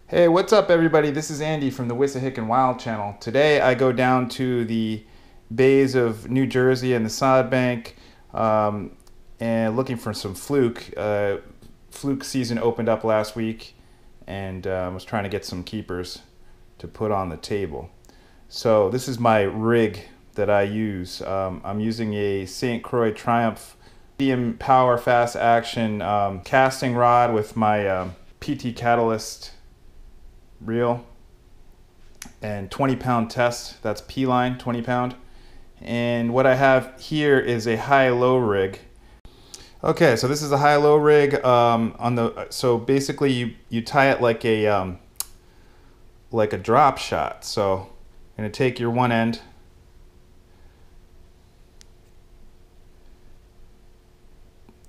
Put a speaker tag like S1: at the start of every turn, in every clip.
S1: Hey, what's up everybody? This is Andy from the Wissahickon Wild channel. Today I go down to the bays of New Jersey and the Sod Bank and looking for some fluke. Fluke season opened up last week and was trying to get some keepers to put on the table. So this is my rig that I use. I'm using a St. Croix Triumph medium power fast action casting rod with my PT Catalyst reel and 20-pound test. That's P-line, 20-pound. And what I have here is a high-low rig. Okay, so this is a high-low rig. So basically you tie it like a drop shot. So I'm gonna take your one end,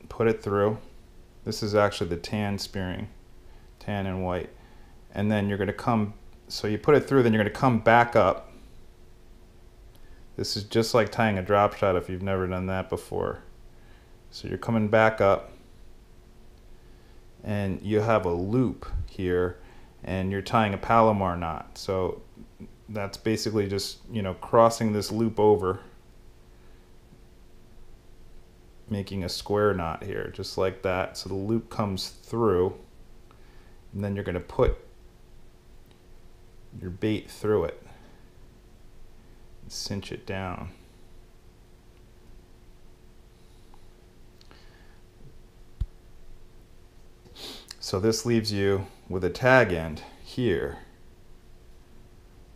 S1: put it through. This is actually the tan spearing, tan and white. And then you're going to come, so you put it through, then you're going to come back up. This is just like tying a drop shot if you've never done that before. So you're coming back up and you have a loop here and you're tying a Palomar knot. So that's basically just, crossing this loop over, making a square knot here, just like that. So the loop comes through and then you're going to put your bait through it and cinch it down. So this leaves you with a tag end here.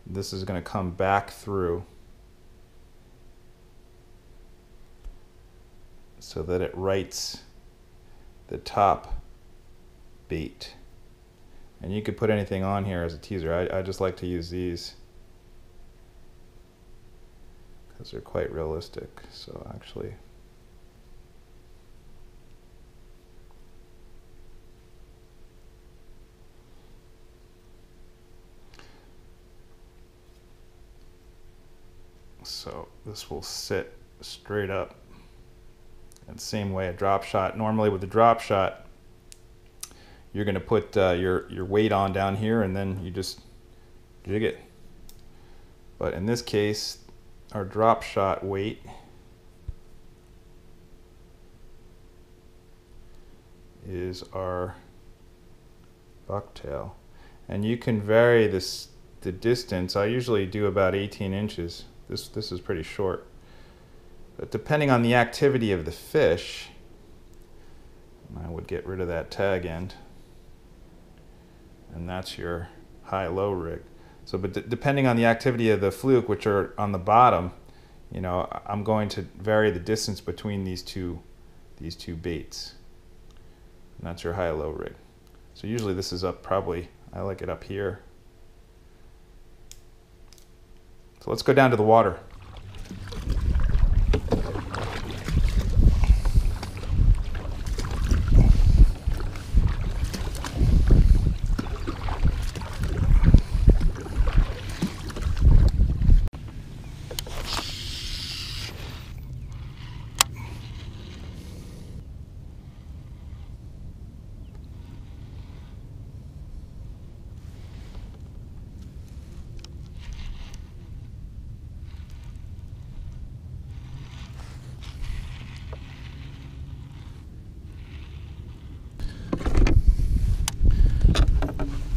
S1: This is going to come back through so that it rights the top bait. And you could put anything on here as a teaser. I just like to use these because they're quite realistic. So actually, so this will sit straight up. And same way a drop shot. Normally with the drop shot, you're going to put your weight on down here and then you just jig it. But in this case, our drop shot weight is our bucktail. And you can vary the distance. I usually do about 18 inches. This is pretty short. But depending on the activity of the fish, I would get rid of that tag end. And that's your high-low rig. So, but depending on the activity of the fluke, which are on the bottom, I'm going to vary the distance between these two baits. And that's your high-low rig. So usually this is up probably, I like it up here. So let's go down to the water.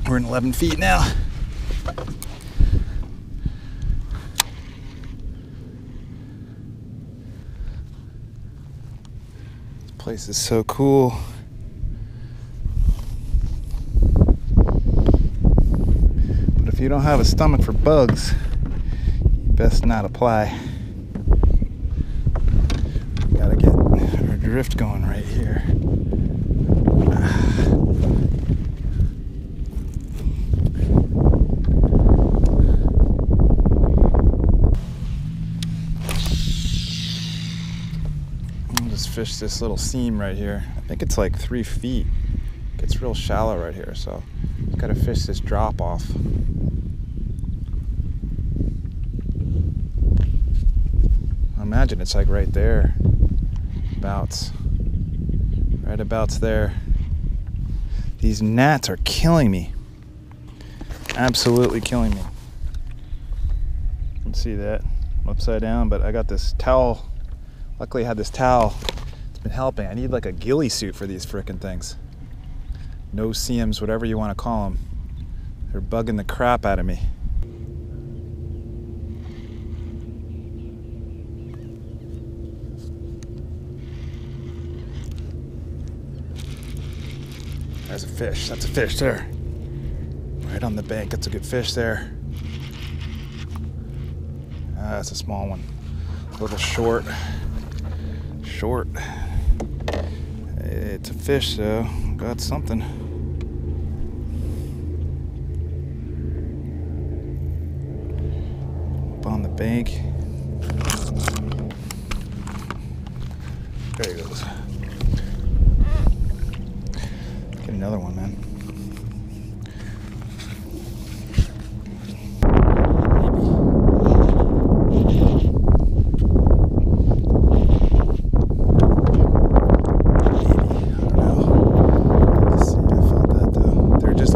S1: We're in 11 feet now. This place is so cool. But if you don't have a stomach for bugs, you best not apply. Gotta get our drift going right here. Fish this little seam right here. I think it's like 3 feet. It gets real shallow right here, so I've got to fish this drop off. I imagine it's like right there, right abouts there. These gnats are killing me. absolutely killing me. You can see that. I'm upside down, but I got this towel. Luckily I had this towel. It's been helping. I need like a ghillie suit for these frickin' things. No seams, whatever you want to call them. They're bugging the crap out of me. There's a fish. That's a fish there. Right on the bank. That's a good fish there. That's a small one. A little short. Short. It's a fish though. Got something. Up on the bank. There he goes. Get another one, man.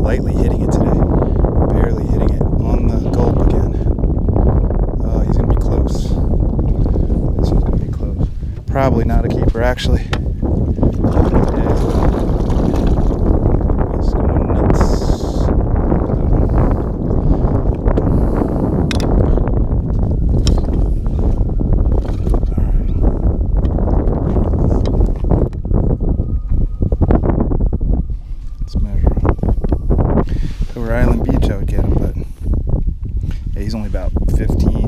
S1: Lightly hitting it today, barely hitting it on the gulp again. Oh, he's gonna be close. This one's gonna be close. Probably not a keeper, actually. Yeah. He's going nuts. Island Beach I would get him, but yeah, he's only about 15.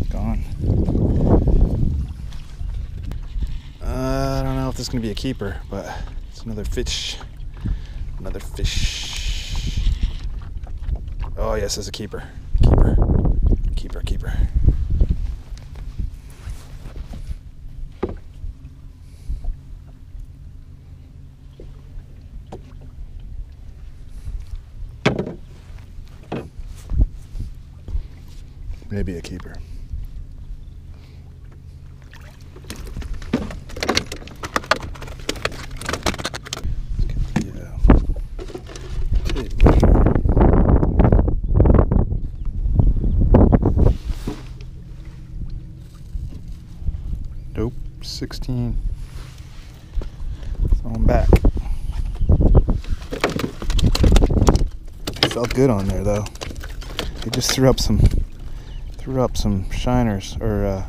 S1: Gone. I don't know if this is going to be a keeper, but it's another fish. Another fish. Oh yes, it's a keeper. Keeper. Keeper, keeper. Maybe a keeper. Nope, 16. So I'm back. Felt good on there though. He just threw up some shiners or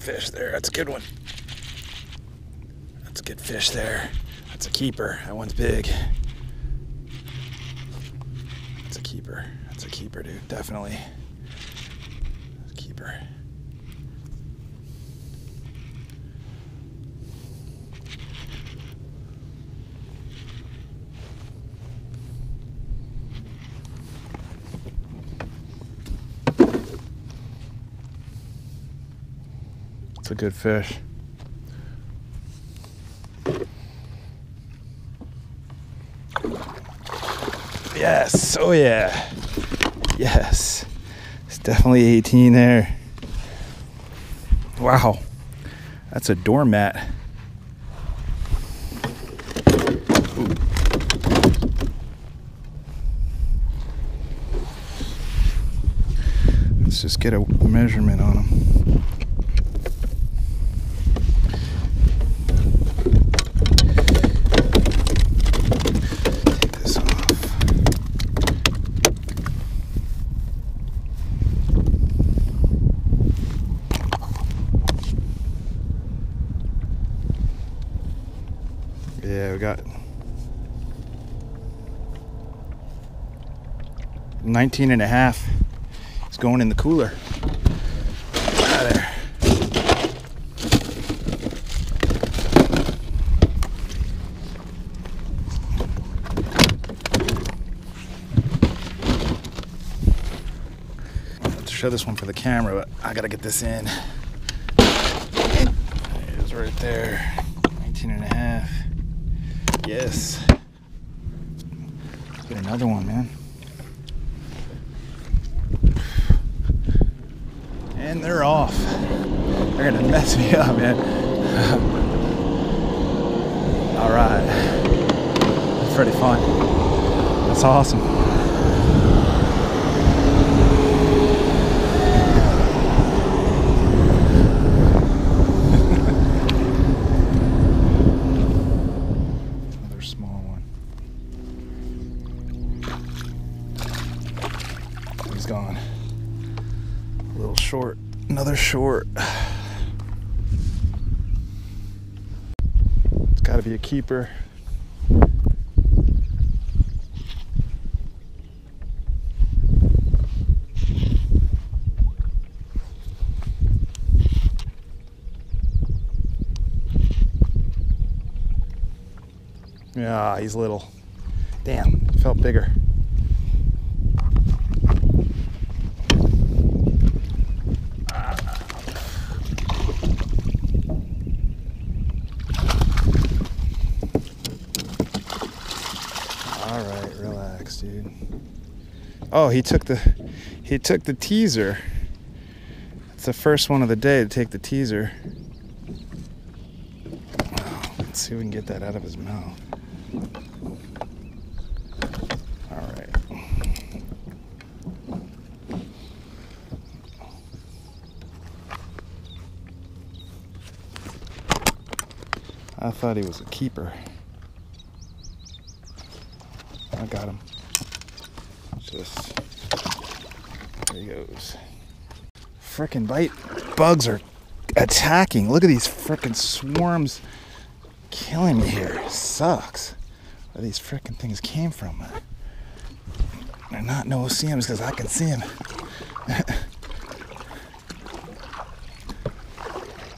S1: fish there. That's a good one. That's a good fish there. That's a keeper. That one's big. That's a keeper. That's a keeper, dude. Definitely. That's a keeper. It's a good fish. Yes, oh yeah. Yes. It's definitely 18 there. Wow. That's a doormat. Ooh. Let's just get a measurement on him. we got 19.5. It's going in the cooler. Out of there. I'll show this one for the camera, but I gotta get this in. It is right there. 19.5. Yes. Let's get another one, man. And they're off. They're gonna mess me up, man. All right. That's pretty fun. That's awesome. Another small one. He's gone. A little short. Another short. It's got to be a keeper. Yeah, he's little. Damn, felt bigger. All right, relax, dude. Oh, he took the teaser. It's the first one of the day to take the teaser. Oh, let's see if we can get that out of his mouth. All right. I thought he was a keeper. I got him. Just there he goes. Frickin' bite bugs are attacking. Look at these frickin' swarms killing me here. It sucks. Where these frickin' things came from. They're not no-see-ums because I can see them.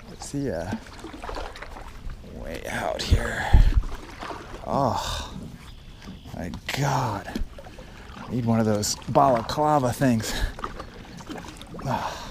S1: Let's see way out here. Oh my God. I need one of those balaclava things. Oh.